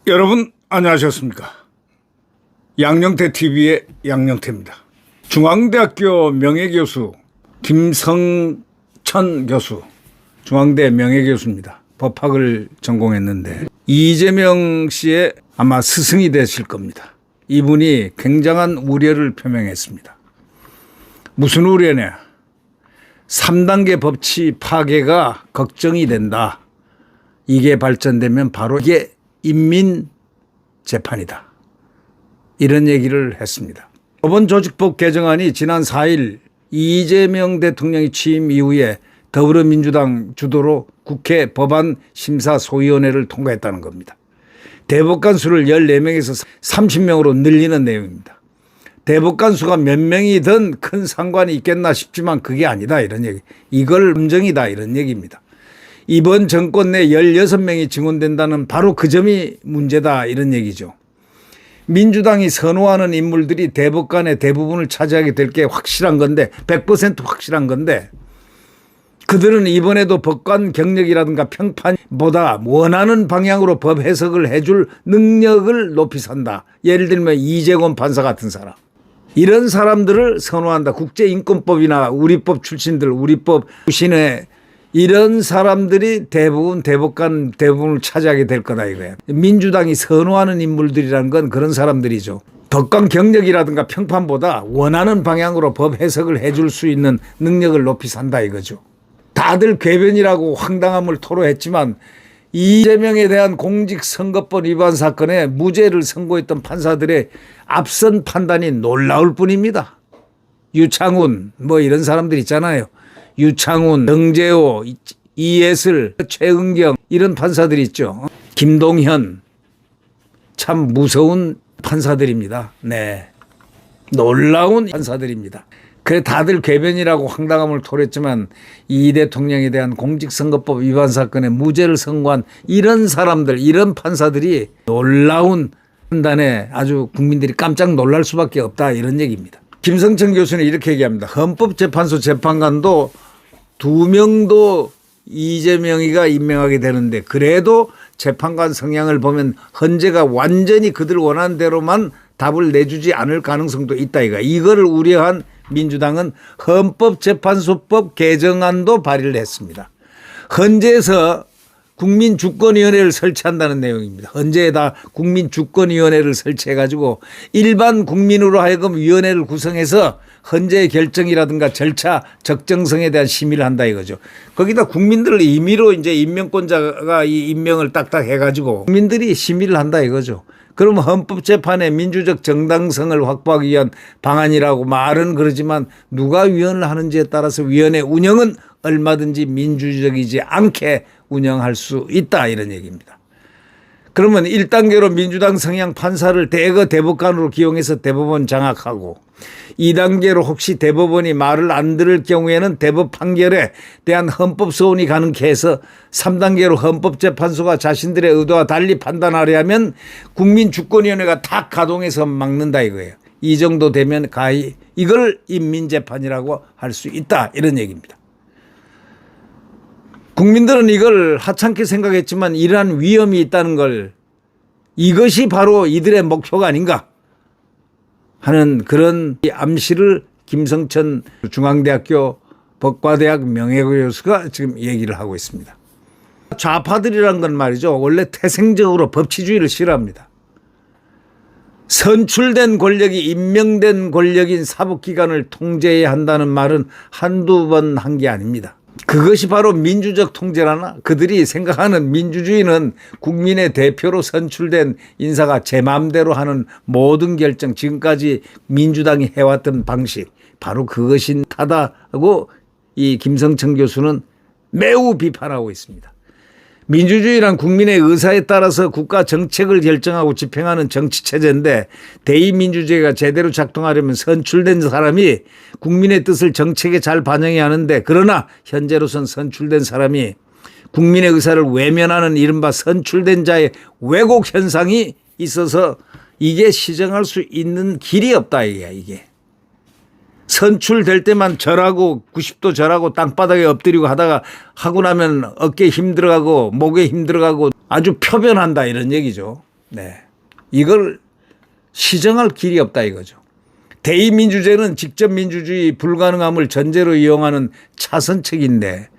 여러분 안녕하셨습니까? 양영태 TV의 양영태입니다. 중앙대학교 명예교수 김성천 교수, 중앙대 명예교수입니다. 법학을 전공했는데 이재명 씨의 아마 스승이 되실 겁니다. 이분이 굉장한 우려를 표명했습니다. 무슨 우려냐? 3단계 법치 파괴가 걱정이 된다. 이게 발전되면 바로 이게 인민재판이다. 이런 얘기를 했습니다. 법원조직법 개정안이 지난 4일 이재명 대통령이 취임 이후에 더불어민주당 주도로 국회 법안심사소위원회를 통과했다는 겁니다. 대법관 수를 14명에서 30명으로 늘리는 내용입니다. 대법관 수가 몇 명이든 큰 상관이 있겠나 싶지만 그게 아니다 이런 얘기. 이걸 함정이다 이런 얘기입니다. 이번 정권 내 16명이 증언된다는 바로 그 점이 문제다 이런 얘기죠. 민주당이 선호하는 인물들이 대법관의 대부분을 차지하게 될 게 확실한 건데 100% 확실한 건데 그들은 이번에도 법관 경력이라든가 평판보다 원하는 방향으로 법 해석을 해줄 능력을 높이 산다. 예를 들면 이재권 판사 같은 사람. 이런 사람들을 선호한다. 국제인권법이나 우리법 출신들, 우리법 출신의 이런 사람들이 대부분 대법관 대부분을 차지하게 될 거다 이거예요. 민주당이 선호하는 인물들이라는 건 그런 사람들이죠. 법관 경력이라든가 평판보다 원하는 방향으로 법 해석을 해줄 수 있는 능력을 높이 산다 이거죠. 다들 궤변이라고 황당함을 토로했지만 이재명에 대한 공직선거법 위반 사건에 무죄를 선고했던 판사들의 앞선 판단이 놀라울 뿐입니다. 유창훈 뭐 이런 사람들 있잖아요. 유창훈, 정재호, 이예슬, 최은경 이런 판사들이 있죠. 김동현 참 무서운 판사들입니다. 네, 놀라운 판사들입니다. 그래 다들 궤변이라고 황당함을 토했지만 이 대통령에 대한 공직선거법 위반 사건에 무죄를 선고한 이런 사람들, 이런 판사들이 놀라운 판단에 아주 국민들이 깜짝 놀랄 수밖에 없다 이런 얘기입니다. 김성천 교수는 이렇게 얘기합니다. 헌법재판소 재판관도 2명도 이재명이가 임명하게 되는데 그래도 재판관 성향을 보면 헌재가 완전히 그들 원하는 대로만 답을 내주지 않을 가능성도 있다. 이거를 우려한 민주당은 헌법재판소법 개정안도 발의를 했습니다. 헌재에서 국민주권위원회를 설치한다는 내용입니다. 헌재에다 국민주권위원회를 설치해가지고 일반 국민으로 하여금 위원회를 구성해서 헌재의 결정이라든가 절차 적정성에 대한 심의를 한다 이거죠. 거기다 국민들을 임의로 이제 임명권자가 이 임명을 딱딱 해가지고 국민들이 심의를 한다 이거죠. 그러면 헌법재판의 민주적 정당성을 확보하기 위한 방안이라고 말은 그러지만 누가 위원을 하는지에 따라서 위원회 운영은 얼마든지 민주적이지 않게 운영할 수 있다 이런 얘기입니다. 그러면 1단계로 민주당 성향 판사를 대거 대법관으로 기용해서 대법원 장악하고 2단계로 혹시 대법원이 말을 안 들을 경우에는 대법 판결에 대한 헌법 소원이 가능케 해서 3단계로 헌법재판소가 자신들의 의도와 달리 판단하려면 국민주권위원회가 다 가동해서 막는다 이거예요. 이 정도 되면 가히 이걸 인민재판이라고 할 수 있다 이런 얘기입니다. 국민들은 이걸 하찮게 생각했지만 이러한 위험이 있다는 걸 이것이 바로 이들의 목표가 아닌가 하는 그런 암시를 김성천 중앙대학교 법과대학 명예교수가 지금 얘기를 하고 있습니다. 좌파들이란 건 말이죠. 원래 태생적으로 법치주의를 싫어합니다. 선출된 권력이 임명된 권력인 사법기관을 통제해야 한다는 말은 한두 번 한 게 아닙니다. 그것이 바로 민주적 통제라나 그들이 생각하는 민주주의는 국민의 대표로 선출된 인사가 제 마음대로 하는 모든 결정 지금까지 민주당이 해왔던 방식 바로 그것인 타다고 이 김성천 교수는 매우 비판하고 있습니다. 민주주의란 국민의 의사에 따라서 국가 정책을 결정하고 집행하는 정치체제인데 대의민주주의가 제대로 작동하려면 선출된 사람이 국민의 뜻을 정책에 잘 반영해야 하는데 그러나 현재로선 선출된 사람이 국민의 의사를 외면하는 이른바 선출된 자의 왜곡 현상이 있어서 이게 시정할 수 있는 길이 없다 이게. 선출될 때만 절하고 90도 절하고 땅바닥에 엎드리고 하다가 하고 나면 어깨에 힘들어가고 목에 힘들어가고 아주 표변한다 이런 얘기죠. 네. 이걸 시정할 길이 없다 이거죠. 대의민주제는 직접 민주주의 불가능함을 전제로 이용하는 차선책인데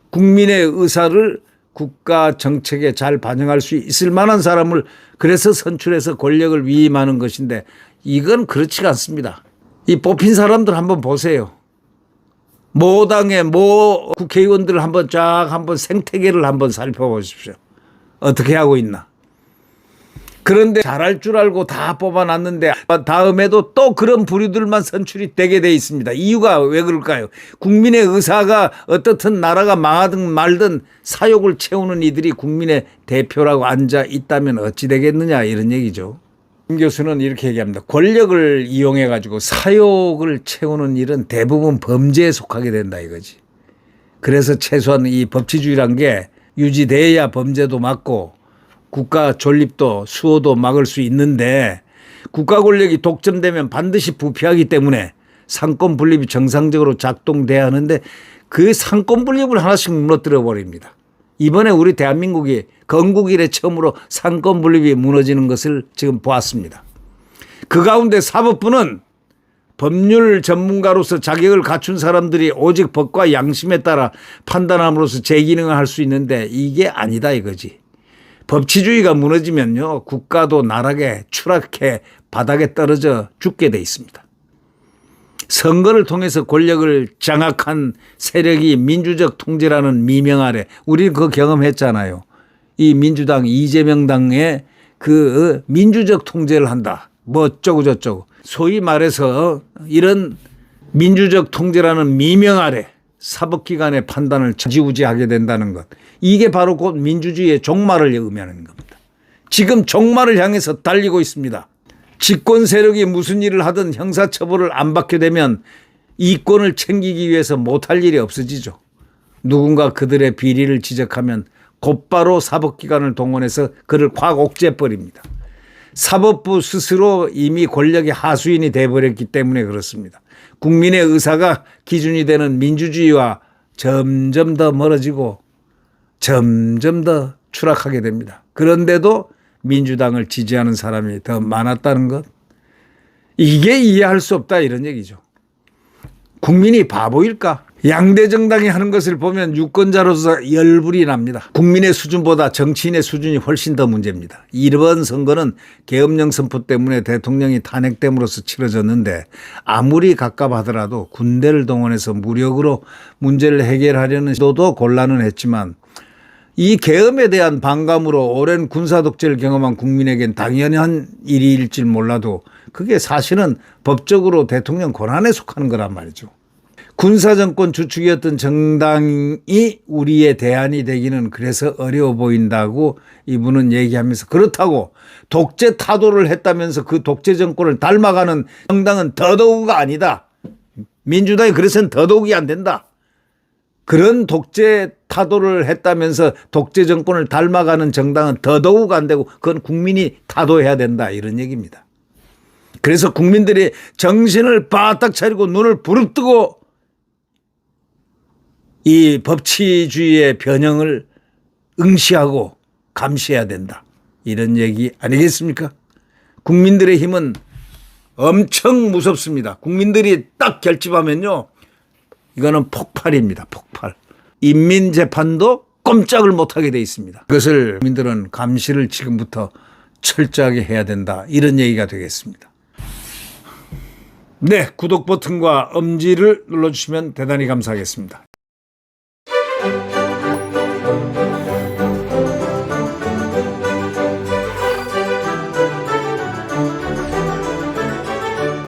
국민의 의사를 국가 정책에 잘 반영할 수 있을 만한 사람을 그래서 선출해서 권력을 위임하는 것인데 이건 그렇지가 않습니다. 이 뽑힌 사람들 한번 보세요. 모 당의 모 국회의원들 한번 생태계를 한번 살펴보십시오. 어떻게 하고 있나. 그런데 잘할 줄 알고 다 뽑아놨는데 다음에도 또 그런 부류들만 선출이 되게 돼 있습니다. 이유가 왜 그럴까요? 국민의 의사가 어떻든 나라가 망하든 말든 사욕을 채우는 이들이 국민의 대표라고 앉아 있다면 어찌 되겠느냐 이런 얘기죠. 김 교수는 이렇게 얘기합니다. 권력을 이용해 가지고 사욕을 채우는 일은 대부분 범죄에 속하게 된다 이거지. 그래서 최소한 이 법치주의란 게 유지돼야 범죄도 막고 국가 존립도 수호도 막을 수 있는데 국가 권력이 독점되면 반드시 부패하기 때문에 상권 분립이 정상적으로 작동돼야 하는데 그 상권 분립을 하나씩 무너뜨려 버립니다. 이번에 우리 대한민국이 건국 이래 처음으로 상권 분립이 무너지는 것을 지금 보았습니다. 그 가운데 사법부는 법률 전문가로서 자격을 갖춘 사람들이 오직 법과 양심에 따라 판단함으로써 제 기능을 할 수 있는데 이게 아니다 이거지. 법치주의가 무너지면요 국가도 나락에 추락해 바닥에 떨어져 죽게 돼 있습니다. 선거를 통해서 권력을 장악한 세력이 민주적 통제라는 미명 아래 우리는 그거 경험했잖아요. 이 민주당 이재명 당의 그 민주적 통제를 한다. 뭐 어쩌고 저쩌고. 소위 말해서 이런 민주적 통제라는 미명 아래 사법기관의 판단을 좌지우지하게 된다는 것. 이게 바로 곧 민주주의의 종말을 의미하는 겁니다. 지금 종말을 향해서 달리고 있습니다. 집권 세력이 무슨 일을 하든 형사처벌을 안 받게 되면 이권을 챙기기 위해서 못할 일이 없어지죠. 누군가 그들의 비리를 지적하면 곧바로 사법기관을 동원해서 그를 확 옥죄버립니다. 사법부 스스로 이미 권력의 하수인이 돼버렸기 때문에 그렇습니다. 국민의 의사가 기준이 되는 민주주의와 점점 더 멀어지고 점점 더 추락하게 됩니다. 그런데도 민주당을 지지하는 사람이 더 많았다는 것. 이게 이해할 수 없다 이런 얘기죠. 국민이 바보일까? 양대 정당이 하는 것을 보면 유권자로서 열불이 납니다. 국민의 수준보다 정치인의 수준이 훨씬 더 문제입니다. 이번 선거는 계엄령 선포 때문에 대통령이 탄핵됨으로써 치러졌는데 아무리 갑갑하더라도 군대를 동원해서 무력으로 문제를 해결하려는 시도도 곤란은 했지만 이 계엄에 대한 반감으로 오랜 군사 독재를 경험한 국민에겐 당연한 일일지 몰라도 그게 사실은 법적으로 대통령 권한에 속하는 거란 말이죠. 군사정권 주축이었던 정당이 우리의 대안이 되기는 그래서 어려워 보인다고 이분은 얘기하면서 그렇다고 독재 타도를 했다면서 그 독재 정권을 닮아가는 정당은 더더욱가 아니다. 민주당이 그래서는 더더욱이 안 된다. 그런 독재 타도를 했다면서 독재 정권을 닮아가는 정당은 더더욱 안 되고 그건 국민이 타도해야 된다 이런 얘기입니다. 그래서 국민들이 정신을 바짝 차리고 눈을 부릅뜨고 이 법치주의의 변형을 응시하고 감시해야 된다. 이런 얘기 아니겠습니까? 국민들의 힘은 엄청 무섭습니다. 국민들이 딱 결집하면요. 이거는 폭발입니다. 폭발. 인민재판도 꼼짝을 못하게 돼 있습니다. 그것을 국민들은 감시를 지금부터 철저하게 해야 된다. 이런 얘기가 되겠습니다. 네, 구독 버튼과 엄지를 눌러주시면 대단히 감사하겠습니다.